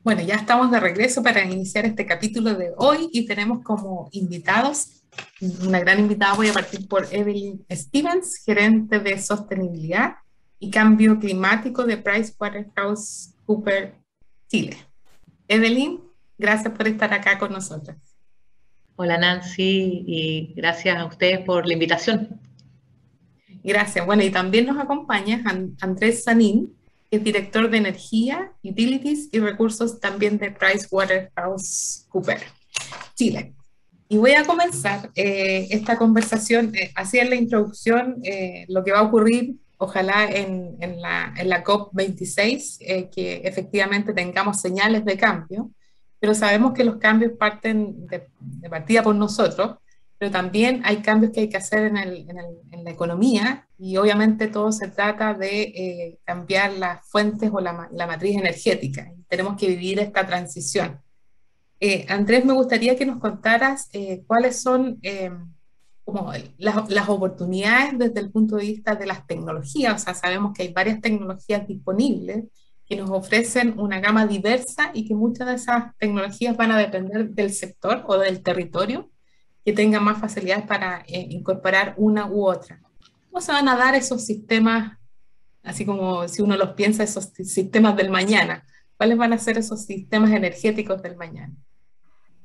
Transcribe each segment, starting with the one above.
Bueno, ya estamos de regreso para iniciar este capítulo de hoy y tenemos como invitados, una gran invitada. Voy a partir por Evelyn Stevens, gerente de sostenibilidad y cambio climático de PricewaterhouseCoopers Chile. Evelyn, gracias por estar acá con nosotros. Hola Nancy y gracias a ustedes por la invitación. Gracias. Bueno, y también nos acompaña Andrés Sanín, que es director de Energía, Utilities y Recursos también de PricewaterhouseCoopers Chile. Y voy a comenzar esta conversación, así en la introducción, lo que va a ocurrir, ojalá en la COP26, que efectivamente tengamos señales de cambio, pero sabemos que los cambios parten de partida por nosotros, pero también hay cambios que hay que hacer en la economía y obviamente todo se trata de cambiar las fuentes o la matriz energética. Tenemos que vivir esta transición. Andrés, me gustaría que nos contaras cuáles son como las oportunidades desde el punto de vista de las tecnologías. O sea, sabemos que hay varias tecnologías disponibles que nos ofrecen una gama diversa y que muchas de esas tecnologías van a depender del sector o del territorio que tenga más facilidades para incorporar una u otra. ¿Cómo se van a dar esos sistemas, así como si uno los piensa, esos sistemas del mañana? ¿Cuáles van a ser esos sistemas energéticos del mañana?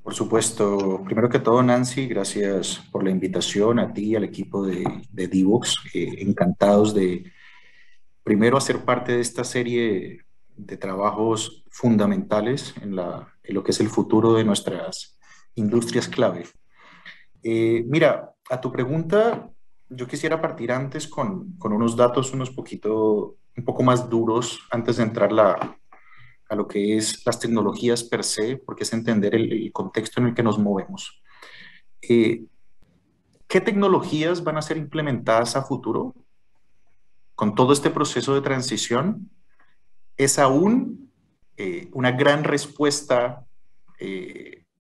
Por supuesto, primero que todo, Nancy, gracias por la invitación a ti y al equipo de Divox. Encantados de primero hacer parte de esta serie de trabajos fundamentales en lo que es el futuro de nuestras industrias clave. Mira, a tu pregunta, yo quisiera partir antes con unos datos un poco más duros antes de entrar a lo que es las tecnologías per se, porque es entender el contexto en el que nos movemos. ¿Qué tecnologías van a ser implementadas a futuro con todo este proceso de transición? Es aún una gran respuesta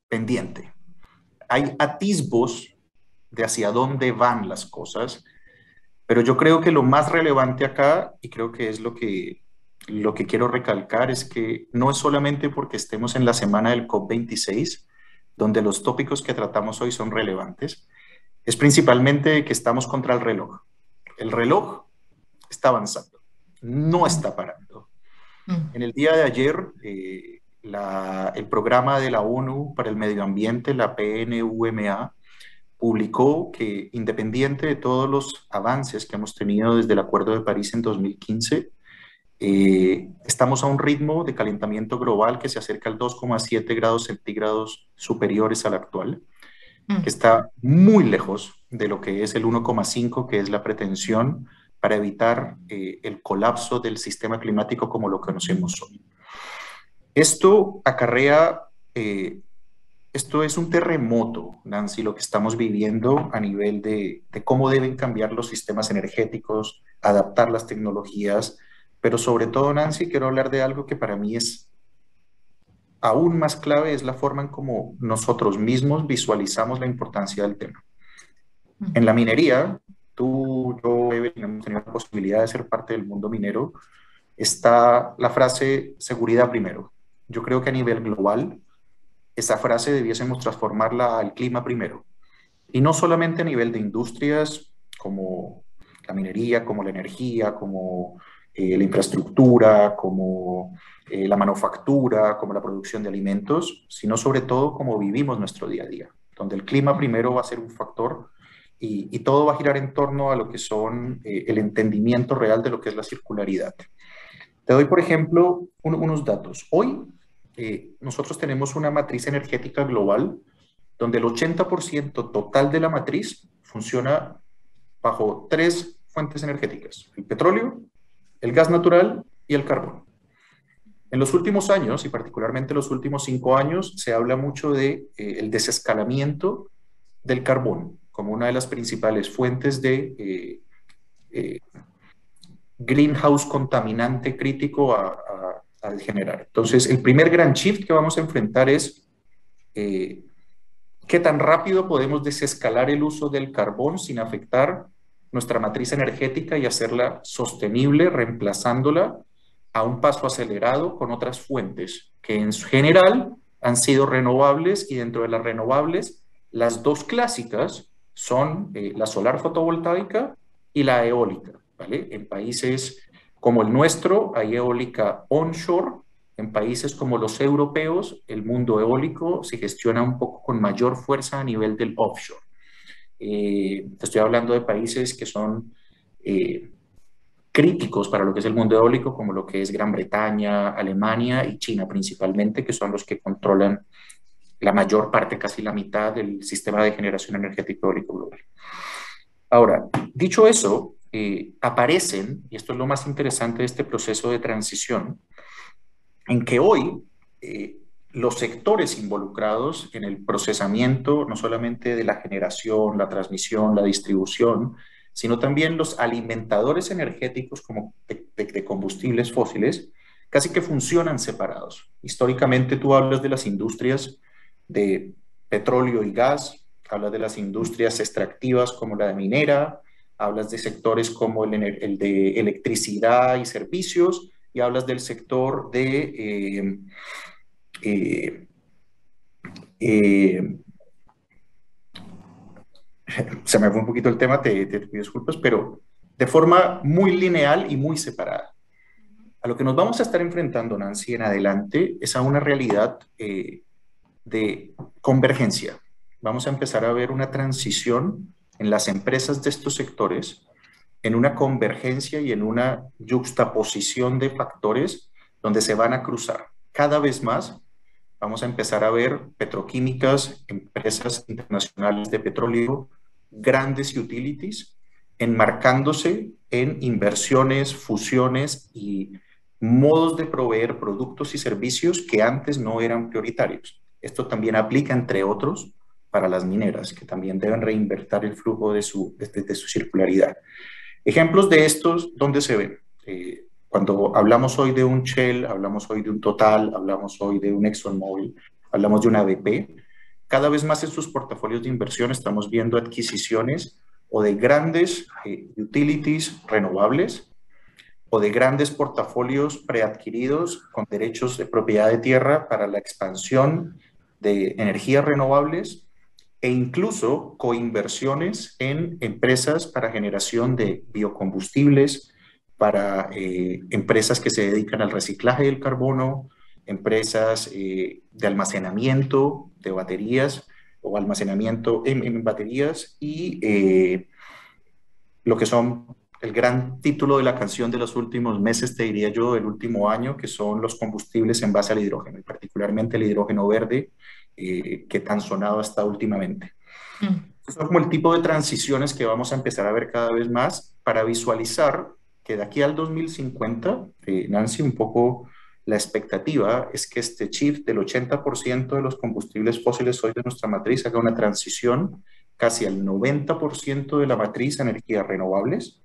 pendiente. Hay atisbos de hacia dónde van las cosas, pero yo creo que lo más relevante acá, y creo que es lo que quiero recalcar, es que no es solamente porque estemos en la semana del COP26, donde los tópicos que tratamos hoy son relevantes, es principalmente que estamos contra el reloj. El reloj está avanzando, no está parando. En el día de ayer, el programa de la ONU para el Medio Ambiente, la PNUMA, publicó que independiente de todos los avances que hemos tenido desde el Acuerdo de París en 2015, estamos a un ritmo de calentamiento global que se acerca al 2,7 grados centígrados superiores al actual, que está muy lejos de lo que es el 1,5, que es la pretensión para evitar el colapso del sistema climático como lo conocemos hoy. Esto acarrea, esto es un terremoto, Nancy, lo que estamos viviendo a nivel de cómo deben cambiar los sistemas energéticos, adaptar las tecnologías, pero sobre todo, Nancy, quiero hablar de algo que para mí es aún más clave, es la forma en cómo nosotros mismos visualizamos la importancia del tema. En la minería, tú, yo, Evelyn, hemos tenido la posibilidad de ser parte del mundo minero, está la frase seguridad primero. Yo creo que a nivel global, esa frase debiésemos transformarla al clima primero. Y no solamente a nivel de industrias como la minería, como la energía, como la infraestructura, como la manufactura, como la producción de alimentos, sino sobre todo como vivimos nuestro día a día, donde el clima primero va a ser un factor y todo va a girar en torno a lo que son el entendimiento real de lo que es la circularidad. Te doy, por ejemplo, unos datos. Hoy nosotros tenemos una matriz energética global donde el 80% total de la matriz funciona bajo tres fuentes energéticas: el petróleo, el gas natural y el carbón. En los últimos años, y particularmente los últimos 5 años, se habla mucho de el desescalamiento del carbón como una de las principales fuentes de greenhouse contaminante crítico a generar. Entonces, el primer gran shift que vamos a enfrentar es qué tan rápido podemos desescalar el uso del carbón sin afectar nuestra matriz energética y hacerla sostenible, reemplazándola a un paso acelerado con otras fuentes que en general han sido renovables, y dentro de las renovables, las dos clásicas son la solar fotovoltaica y la eólica, ¿vale? En países como el nuestro hay eólica onshore. En países como los europeos, el mundo eólico se gestiona un poco con mayor fuerza a nivel del offshore. Te estoy hablando de países que son críticos para lo que es el mundo eólico, como lo que es Gran Bretaña, Alemania y China principalmente, que son los que controlan la mayor parte, casi la mitad del sistema de generación energética eólico global. Ahora, dicho eso, aparecen, y esto es lo más interesante de este proceso de transición, en que hoy los sectores involucrados en el procesamiento, no solamente de la generación, la transmisión, la distribución, sino también los alimentadores energéticos como de combustibles fósiles, casi que funcionan separados. Históricamente tú hablas de las industrias de petróleo y gas, hablas de las industrias extractivas como la de minera, hablas de sectores como el de electricidad y servicios, y hablas del sector de se me fue un poquito el tema, te pido disculpas, pero de forma muy lineal y muy separada. A lo que nos vamos a estar enfrentando, Nancy, en adelante es a una realidad de convergencia. Vamos a empezar a ver una transición en las empresas de estos sectores, en una convergencia y en una yuxtaposición de factores donde se van a cruzar. Cada vez más vamos a empezar a ver petroquímicas, empresas internacionales de petróleo, grandes utilities, enmarcándose en inversiones, fusiones y modos de proveer productos y servicios que antes no eran prioritarios. Esto también aplica, entre otros, para las mineras, que también deben reinvertir el flujo de su circularidad. Ejemplos de estos, ¿dónde se ven? Cuando hablamos hoy de un Shell, hablamos hoy de un Total, hablamos hoy de un ExxonMobil, hablamos de una BP, cada vez más en sus portafolios de inversión estamos viendo adquisiciones o de grandes utilities renovables o de grandes portafolios preadquiridos con derechos de propiedad de tierra para la expansión de energías renovables, e incluso coinversiones en empresas para generación de biocombustibles, para empresas que se dedican al reciclaje del carbono, empresas de almacenamiento de baterías o almacenamiento en baterías, y lo que son el gran título de la canción de los últimos meses, te diría yo, del último año, que son los combustibles en base al hidrógeno, y particularmente el hidrógeno verde, que tan sonado hasta últimamente. Son como el tipo de transiciones que vamos a empezar a ver cada vez más para visualizar que de aquí al 2050, Nancy, un poco la expectativa es que este shift del 80% de los combustibles fósiles hoy de nuestra matriz haga una transición casi al 90% de la matriz a energías renovables,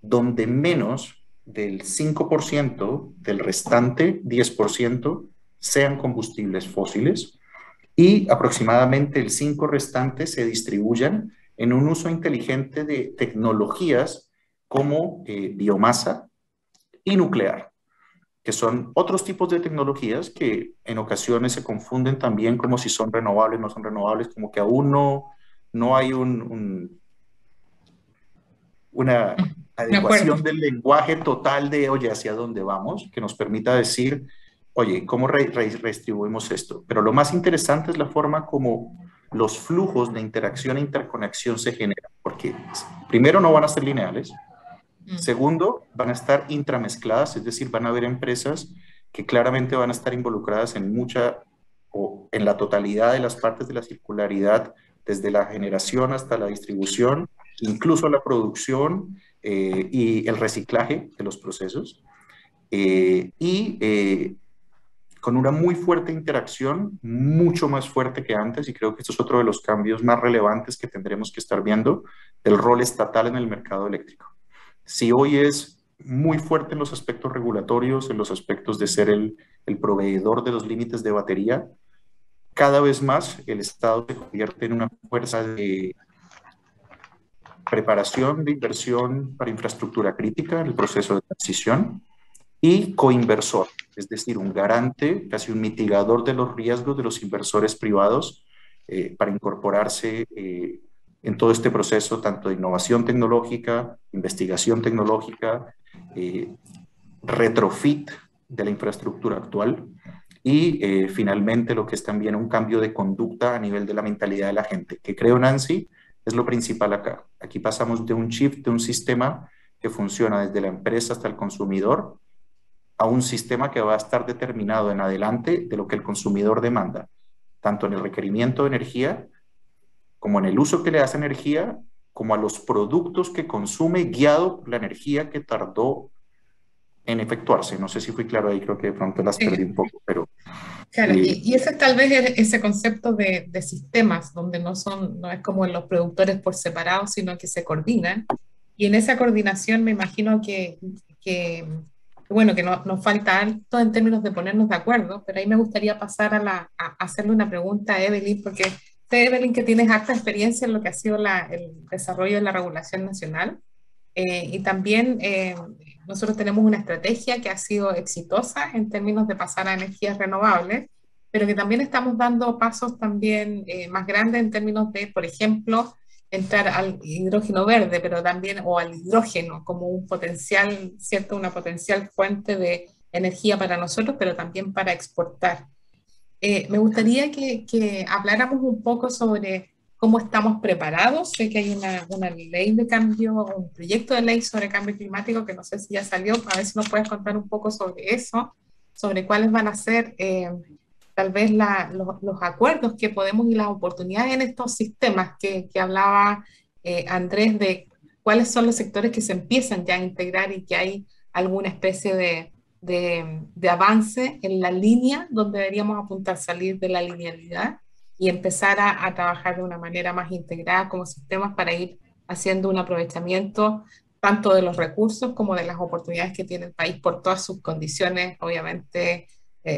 donde menos del 5% del restante 10% sean combustibles fósiles, y aproximadamente el 5% restante se distribuyan en un uso inteligente de tecnologías como biomasa y nuclear, que son otros tipos de tecnologías que en ocasiones se confunden también como si son renovables, no son renovables, como que aún no hay una adecuación del lenguaje total de, oye, hacia dónde vamos, que nos permita decir, oye, ¿cómo redistribuimos esto? Pero lo más interesante es la forma como los flujos de interacción e interconexión se generan, porque primero no van a ser lineales, segundo, van a estar intramezcladas, es decir, van a haber empresas que claramente van a estar involucradas en mucha o en la totalidad de las partes de la circularidad, desde la generación hasta la distribución, incluso la producción y el reciclaje de los procesos, con una muy fuerte interacción, mucho más fuerte que antes, y creo que esto es otro de los cambios más relevantes que tendremos que estar viendo del rol estatal en el mercado eléctrico. Si hoy es muy fuerte en los aspectos regulatorios, en los aspectos de ser el proveedor de los límites de batería, cada vez más el Estado se convierte en una fuerza de preparación de inversión para infraestructura crítica en el proceso de transición, y coinversor, es decir, un garante, casi un mitigador de los riesgos de los inversores privados para incorporarse en todo este proceso, tanto de innovación tecnológica, investigación tecnológica, retrofit de la infraestructura actual y finalmente lo que es también un cambio de conducta a nivel de la mentalidad de la gente, que creo, Nancy, es lo principal acá. Aquí pasamos de un shift, de un sistema que funciona desde la empresa hasta el consumidor, a un sistema que va a estar determinado en adelante de lo que el consumidor demanda, tanto en el requerimiento de energía, como en el uso que le da esa energía, como a los productos que consume guiado por la energía que tardó en efectuarse. No sé si fui claro ahí, creo que de pronto las perdí un poco, pero... Claro, y ese es tal vez ese concepto de sistemas, donde no es como los productores por separado, sino que se coordinan. Y en esa coordinación me imagino bueno, que nos falta alto en términos de ponernos de acuerdo, pero ahí me gustaría pasar a hacerle una pregunta a Evelyn, porque sé, Evelyn, que tienes harta experiencia en lo que ha sido el desarrollo de la regulación nacional. Y también nosotros tenemos una estrategia que ha sido exitosa en términos de pasar a energías renovables, pero que también estamos dando pasos también más grandes en términos de, por ejemplo, entrar al hidrógeno verde, pero también, o al hidrógeno como un potencial, ¿cierto? Una potencial fuente de energía para nosotros, pero también para exportar. Me gustaría que habláramos un poco sobre cómo estamos preparados. Sé que hay una ley de cambio, un proyecto de ley sobre cambio climático que no sé si ya salió, a ver si nos puedes contar un poco sobre eso, sobre cuáles van a ser tal vez los acuerdos que podemos y las oportunidades en estos sistemas que hablaba Andrés, de cuáles son los sectores que se empiezan ya a integrar y que hay alguna especie de avance en la línea donde deberíamos apuntar, salir de la linealidad y empezar a trabajar de una manera más integrada como sistemas para ir haciendo un aprovechamiento tanto de los recursos como de las oportunidades que tiene el país por todas sus condiciones, obviamente,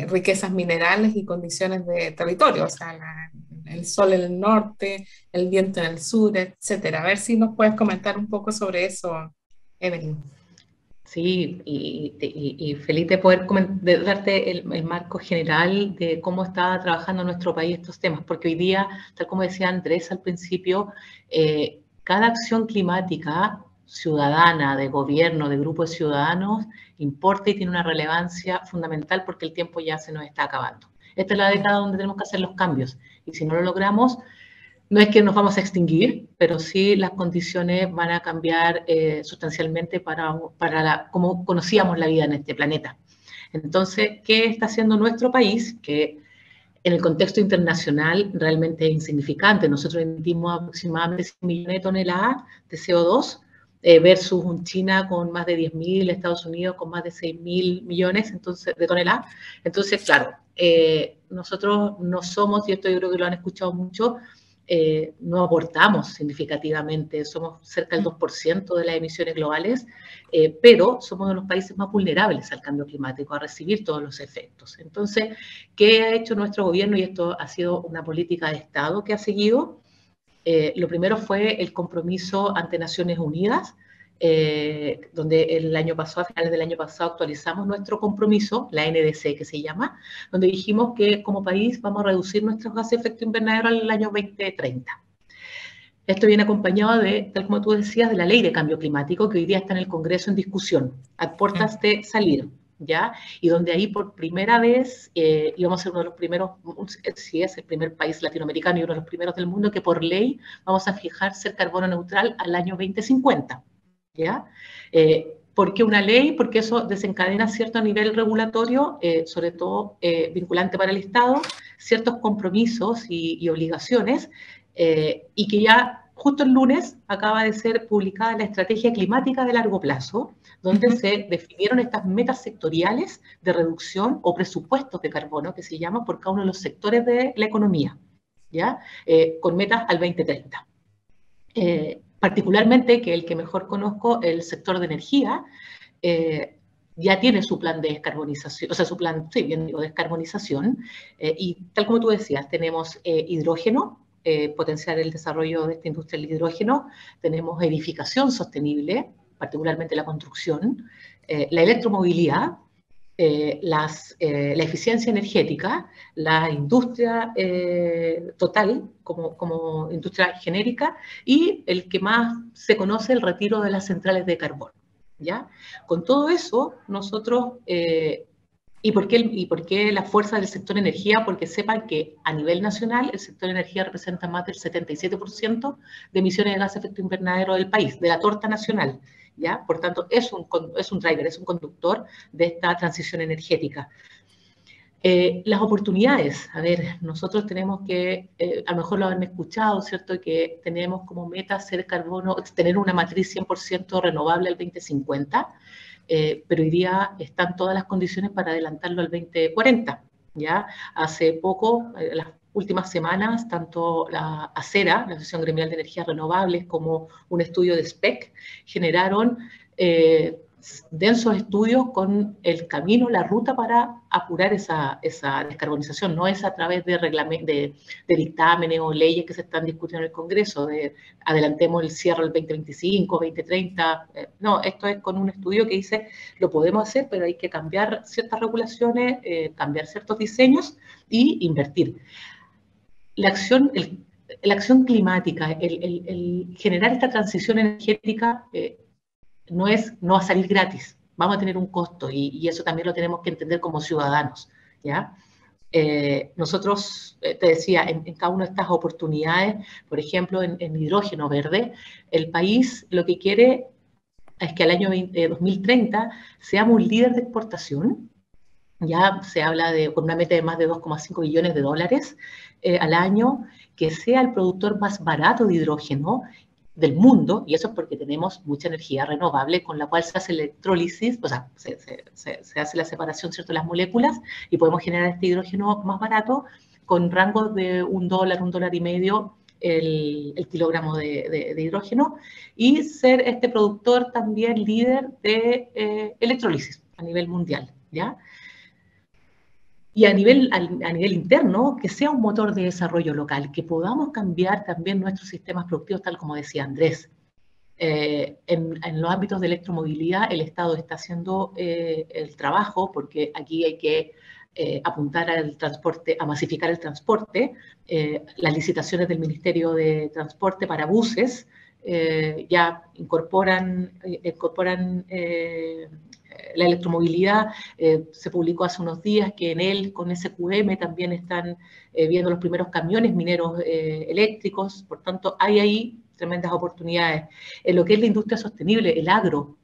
riquezas minerales y condiciones de territorio, o sea, el sol en el norte, el viento en el sur, etcétera. A ver si nos puedes comentar un poco sobre eso, Evelyn. Sí, y feliz de poder darte el marco general de cómo está trabajando nuestro país estos temas, porque hoy día, tal como decía Andrés al principio, cada acción climática ciudadana, de gobierno, de grupo de ciudadanos, importa y tiene una relevancia fundamental porque el tiempo ya se nos está acabando. Esta es la década donde tenemos que hacer los cambios, y si no lo logramos, no es que nos vamos a extinguir, pero sí las condiciones van a cambiar sustancialmente para cómo conocíamos la vida en este planeta. Entonces, ¿qué está haciendo nuestro país? Que en el contexto internacional realmente es insignificante. Nosotros emitimos aproximadamente 100 millones de toneladas de CO2 versus un China con más de 10.000, Estados Unidos con más de 6.000 millones de toneladas. Entonces, claro, nosotros no somos, y esto yo creo que lo han escuchado mucho, no aportamos significativamente, somos cerca del 2% de las emisiones globales, pero somos uno de los países más vulnerables al cambio climático, a recibir todos los efectos. Entonces, ¿qué ha hecho nuestro gobierno? Y esto ha sido una política de Estado que ha seguido. Lo primero fue el compromiso ante Naciones Unidas, donde el año pasado, a finales del año pasado, actualizamos nuestro compromiso, la NDC que se llama, donde dijimos que como país vamos a reducir nuestros gases de efecto invernadero al año 2030. Esto viene acompañado de, tal como tú decías, de la ley de cambio climático que hoy día está en el Congreso en discusión, a puertas de salir, ¿ya? Y donde ahí por primera vez íbamos a ser uno de los primeros, si es el primer país latinoamericano y uno de los primeros del mundo, que por ley vamos a fijar ser carbono neutral al año 2050. ¿Ya? ¿Por qué una ley? Porque eso desencadena cierto nivel regulatorio, sobre todo vinculante para el Estado, ciertos compromisos y obligaciones, y que ya justo el lunes acaba de ser publicada la Estrategia Climática de Largo Plazo, donde se definieron estas metas sectoriales de reducción o presupuestos de carbono, que se llaman por cada uno de los sectores de la economía, ¿ya? Con metas al 2030. Particularmente, que el que mejor conozco, el sector de energía, ya tiene su plan de descarbonización, o sea, su plan, sí, bien digo, descarbonización, y tal como tú decías, tenemos hidrógeno, potenciar el desarrollo de esta industria del hidrógeno, tenemos edificación sostenible, particularmente la construcción, la electromovilidad, la eficiencia energética, la industria total como industria genérica y el que más se conoce, el retiro de las centrales de carbón. ¿Ya? Con todo eso, nosotros... ¿Y por qué la fuerza del sector energía? Porque sepan que a nivel nacional el sector energía representa más del 77% de emisiones de gases de efecto invernadero del país, de la torta nacional. ¿Ya? Por tanto, es un driver, es un conductor de esta transición energética. Las oportunidades, a ver, nosotros tenemos que, a lo mejor lo han escuchado, ¿cierto? Que tenemos como meta tener una matriz 100% renovable al 2050. Pero hoy día están todas las condiciones para adelantarlo al 2040, ¿ya? Hace poco, las últimas semanas, tanto la ACERA, la Asociación Gremial de Energías Renovables, como un estudio de SPEC, generaron densos estudios con el camino, la ruta para apurar esa descarbonización. No es a través de dictámenes o leyes que se están discutiendo en el Congreso, de adelantemos el cierre del 2025, 2030. No, esto es con un estudio que dice, lo podemos hacer, pero hay que cambiar ciertas regulaciones, cambiar ciertos diseños y invertir. La acción climática, el generar esta transición energética, no va a salir gratis, vamos a tener un costo y eso también lo tenemos que entender como ciudadanos, ¿ya? Nosotros, te decía, en cada una de estas oportunidades, por ejemplo, en hidrógeno verde, el país lo que quiere es que al año 2030 seamos un líder de exportación. Ya se habla con una meta de más de 2,5 billones de dólares al año, que sea el productor más barato de hidrógeno del mundo, y eso es porque tenemos mucha energía renovable con la cual se hace electrólisis, o sea, se hace la separación, ¿cierto?, de las moléculas y podemos generar este hidrógeno más barato con rangos de $1, $1.50 el kilogramo de hidrógeno, y ser este productor también líder de electrólisis a nivel mundial, ¿ya? Y a nivel interno, que sea un motor de desarrollo local, que podamos cambiar también nuestros sistemas productivos, tal como decía Andrés. En los ámbitos de electromovilidad, el Estado está haciendo el trabajo, porque aquí hay que apuntar al transporte, a masificar el transporte. Las licitaciones del Ministerio de Transporte para buses ya incorporan la electromovilidad. Se publicó hace unos días que en él, con SQM, también están viendo los primeros camiones mineros eléctricos. Por tanto, hay ahí tremendas oportunidades. En lo que es la industria sostenible, el agro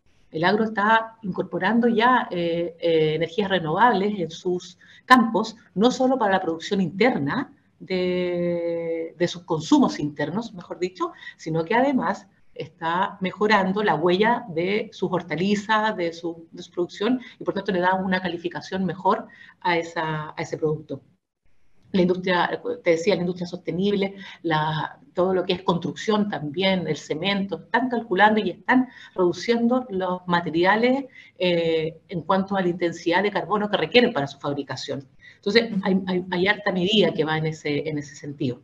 está incorporando ya energías renovables en sus campos, no solo para la producción interna de sus consumos internos, mejor dicho, sino que además está mejorando la huella de sus hortalizas, de su producción, y por tanto le da una calificación mejor a ese producto. La industria, te decía, la industria sostenible, todo lo que es construcción también, el cemento, están calculando y están reduciendo los materiales en cuanto a la intensidad de carbono que requieren para su fabricación. Entonces, hay harta medida que va en ese sentido.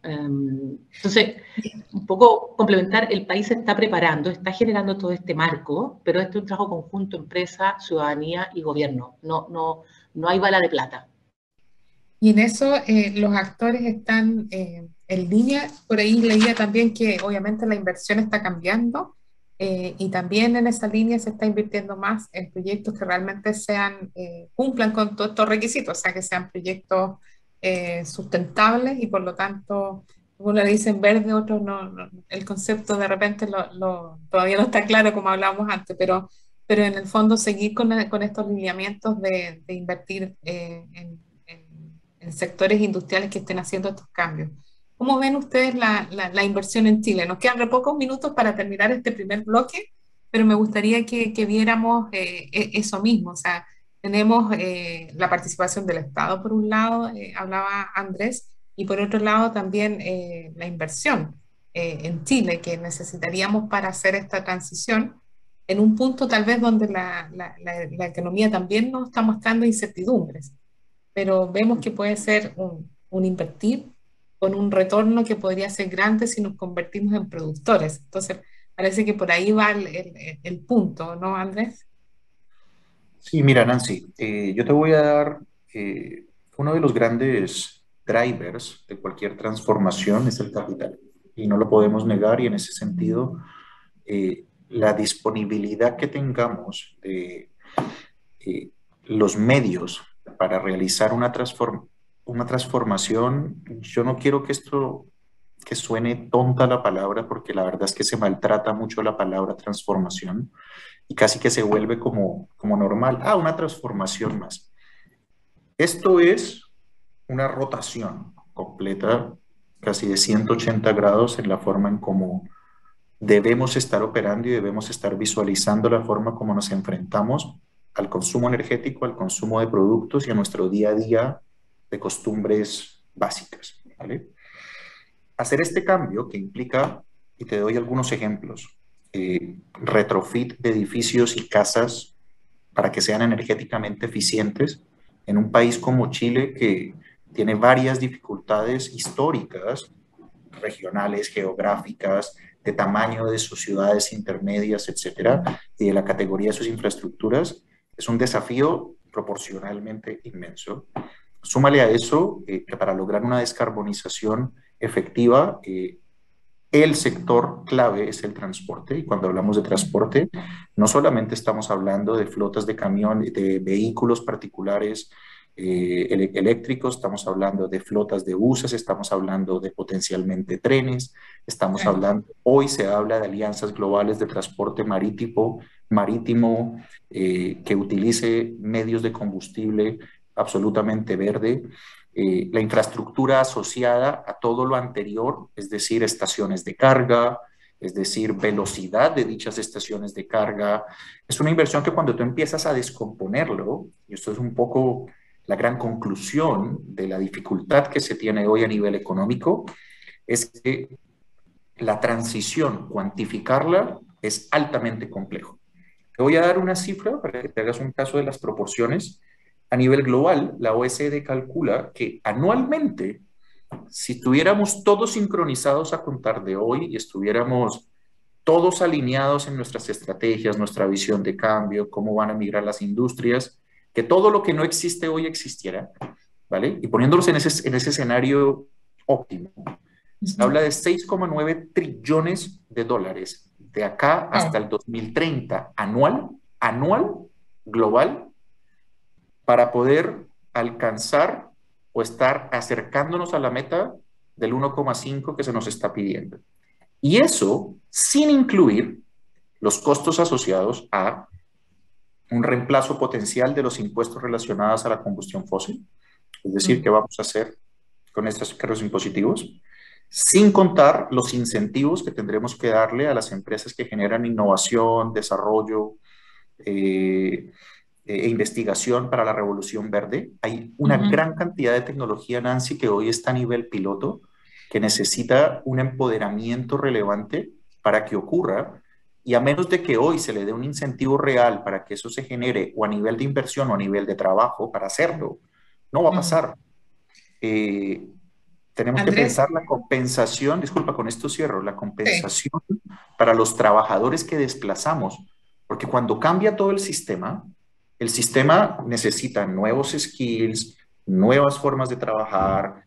Entonces, un poco complementar, el país se está preparando, está generando todo este marco, pero este es un trabajo conjunto, empresa, ciudadanía y gobierno. No hay bala de plata. Y en eso los actores están en línea. Por ahí leía también que obviamente la inversión está cambiando y también en esa línea se está invirtiendo más en proyectos que realmente cumplan con todos estos requisitos, o sea, que sean proyectos sustentables y por lo tanto, uno le dicen verde, otros no, el concepto de repente todavía no está claro como hablábamos antes, pero en el fondo seguir con estos lineamientos de invertir en sectores industriales que estén haciendo estos cambios. ¿Cómo ven ustedes la inversión en Chile? Nos quedan pocos minutos para terminar este primer bloque, pero me gustaría que viéramos eso mismo, o sea, tenemos la participación del Estado, por un lado, hablaba Andrés, y por otro lado también la inversión en Chile que necesitaríamos para hacer esta transición en un punto tal vez donde la economía también nos está mostrando incertidumbres, pero vemos que puede ser un invertir con un retorno que podría ser grande si nos convertimos en productores. Entonces, parece que por ahí va el punto, ¿no, Andrés? Sí, mira, Nancy, yo te voy a dar uno de los grandes drivers de cualquier transformación es el capital y no lo podemos negar y en ese sentido la disponibilidad que tengamos de los medios para realizar una transformación, yo no quiero que esto que suene tonta la palabra porque la verdad es que se maltrata mucho la palabra transformación y casi que se vuelve como normal. Ah, una transformación más. Esto es una rotación completa, casi de 180 grados en la forma en cómo debemos estar operando y debemos estar visualizando la forma como nos enfrentamos al consumo energético, al consumo de productos y a nuestro día a día de costumbres básicas, ¿vale? Hacer este cambio que implica, y te doy algunos ejemplos, retrofit de edificios y casas para que sean energéticamente eficientes en un país como Chile que tiene varias dificultades históricas, regionales, geográficas, de tamaño de sus ciudades intermedias, etcétera, y de la categoría de sus infraestructuras, es un desafío proporcionalmente inmenso. Súmale a eso que para lograr una descarbonización efectiva, el sector clave es el transporte y cuando hablamos de transporte no solamente estamos hablando de flotas de camiones, de vehículos particulares eléctricos, estamos hablando de flotas de buses, estamos hablando de potencialmente trenes, estamos hablando, hoy se habla de alianzas globales de transporte marítimo que utilice medios de combustible absolutamente verde. La infraestructura asociada a todo lo anterior, es decir, estaciones de carga, es decir, velocidad de dichas estaciones de carga. Es una inversión que cuando tú empiezas a descomponerlo, y esto es un poco la gran conclusión de la dificultad que se tiene hoy a nivel económico, es que la transición, cuantificarla, es altamente complejo. Te voy a dar una cifra para que te hagas un caso de las proporciones. A nivel global, la OECD calcula que anualmente, si estuviéramos todos sincronizados a contar de hoy y estuviéramos todos alineados en nuestras estrategias, nuestra visión de cambio, cómo van a migrar las industrias, que todo lo que no existe hoy existiera, ¿vale? Y poniéndolos en ese escenario óptimo, se habla de 6,9 trillones de dólares de acá hasta el 2030, anual, global, para poder alcanzar o estar acercándonos a la meta del 1,5 que se nos está pidiendo. Y eso sin incluir los costos asociados a un reemplazo potencial de los impuestos relacionados a la combustión fósil, es decir, ¿qué vamos a hacer con estos cargos impositivos? Sin contar los incentivos que tendremos que darle a las empresas que generan innovación, desarrollo, e investigación para la revolución verde. Hay una gran cantidad de tecnología, Nancy, que hoy está a nivel piloto, que necesita un empoderamiento relevante para que ocurra, y a menos de que hoy se le dé un incentivo real para que eso se genere, o a nivel de inversión o a nivel de trabajo para hacerlo, no va a pasar. Tenemos que pensar la compensación, disculpa, con esto cierro, la compensación para los trabajadores que desplazamos, porque cuando cambia todo el sistema necesita nuevos skills, nuevas formas de trabajar,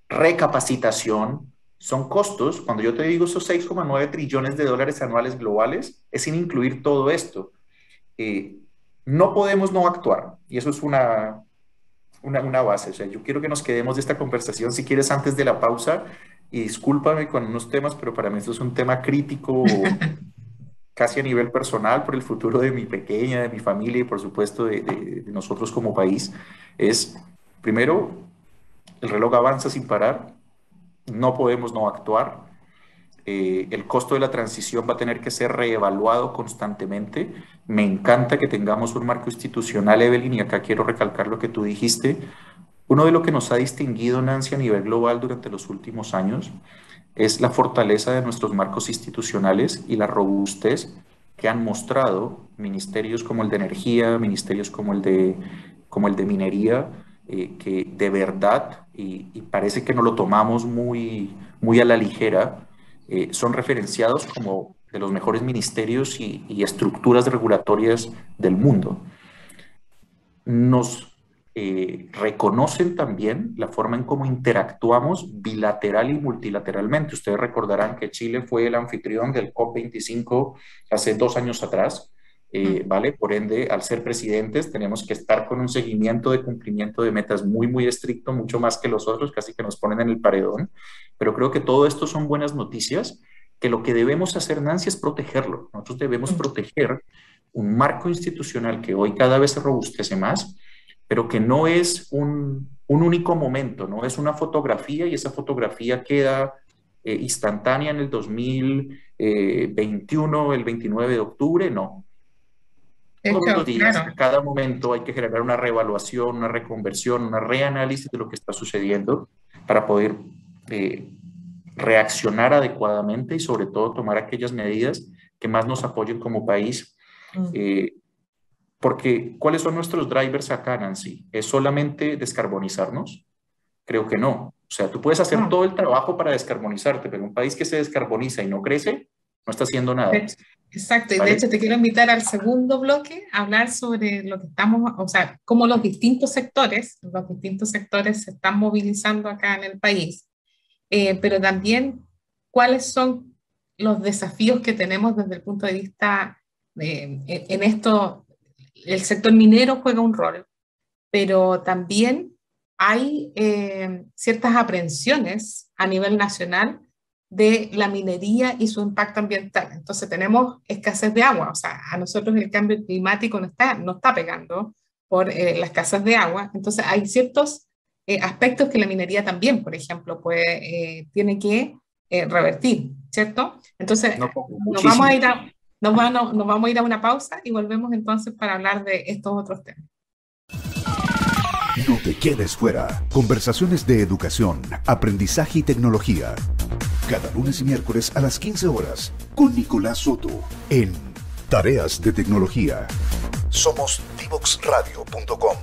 recapacitación, son costos. Cuando yo te digo esos 6,9 trillones de dólares anuales globales, es sin incluir todo esto. No podemos no actuar, y eso es una base. O sea, yo quiero que nos quedemos de esta conversación, si quieres, antes de la pausa, y discúlpame con unos temas, pero para mí esto es un tema crítico, casi a nivel personal, por el futuro de mi pequeña, de mi familia y por supuesto de nosotros como país. Es, primero, el reloj avanza sin parar, no podemos no actuar. El costo de la transición va a tener que ser reevaluado constantemente. Me encanta que tengamos un marco institucional, Evelyn, y acá quiero recalcar lo que tú dijiste. Uno de lo que nos ha distinguido, Nancy, a nivel global durante los últimos años es la fortaleza de nuestros marcos institucionales y la robustez que han mostrado ministerios como el de Energía, ministerios como el de Minería, que de verdad, y parece que no lo tomamos muy a la ligera, son referenciados como los mejores ministerios y estructuras regulatorias del mundo. Nos reconocen también la forma en cómo interactuamos bilateral y multilateralmente. Ustedes recordarán que Chile fue el anfitrión del COP25 hace 2 años atrás, ¿vale? Por ende, al ser presidentes, tenemos que estar con un seguimiento de cumplimiento de metas muy, muy estricto, mucho más que los otros, casi que nos ponen en el paredón. Pero creo que todo esto son buenas noticias, que lo que debemos hacer, Nancy, es protegerlo. Nosotros debemos proteger un marco institucional que hoy cada vez se robustece más, pero que no es un único momento, no es una fotografía y esa fotografía queda instantánea en el 2021, el 29 de octubre, no. Todos los días, a cada momento hay que generar una reevaluación, una reconversión, una reanálisis de lo que está sucediendo para poder reaccionar adecuadamente y sobre todo tomar aquellas medidas que más nos apoyen como país. Porque, ¿cuáles son nuestros drivers acá, Nancy? ¿Es solamente descarbonizarnos? Creo que no. O sea, tú puedes hacer todo el trabajo para descarbonizarte, pero un país que se descarboniza y no crece, no está haciendo nada. Exacto, y ¿vale? De hecho te quiero invitar al segundo bloque a hablar sobre lo que estamos, o sea, cómo los distintos sectores se están movilizando acá en el país, pero también cuáles son los desafíos que tenemos desde el punto de vista en esto. El sector minero juega un rol, pero también hay ciertas aprensiones a nivel nacional de la minería y su impacto ambiental. Entonces tenemos escasez de agua, o sea, a nosotros el cambio climático nos está pegando por la escasez de agua. Entonces hay ciertos aspectos que la minería también, por ejemplo, tiene que revertir, ¿cierto? Entonces nos vamos a ir a una pausa y volvemos entonces para hablar de estos otros temas. No te quedes fuera. Conversaciones de educación, aprendizaje y tecnología. Cada lunes y miércoles a las 15 horas con Nicolás Soto en Tareas de Tecnología. Somos divoxradio.com.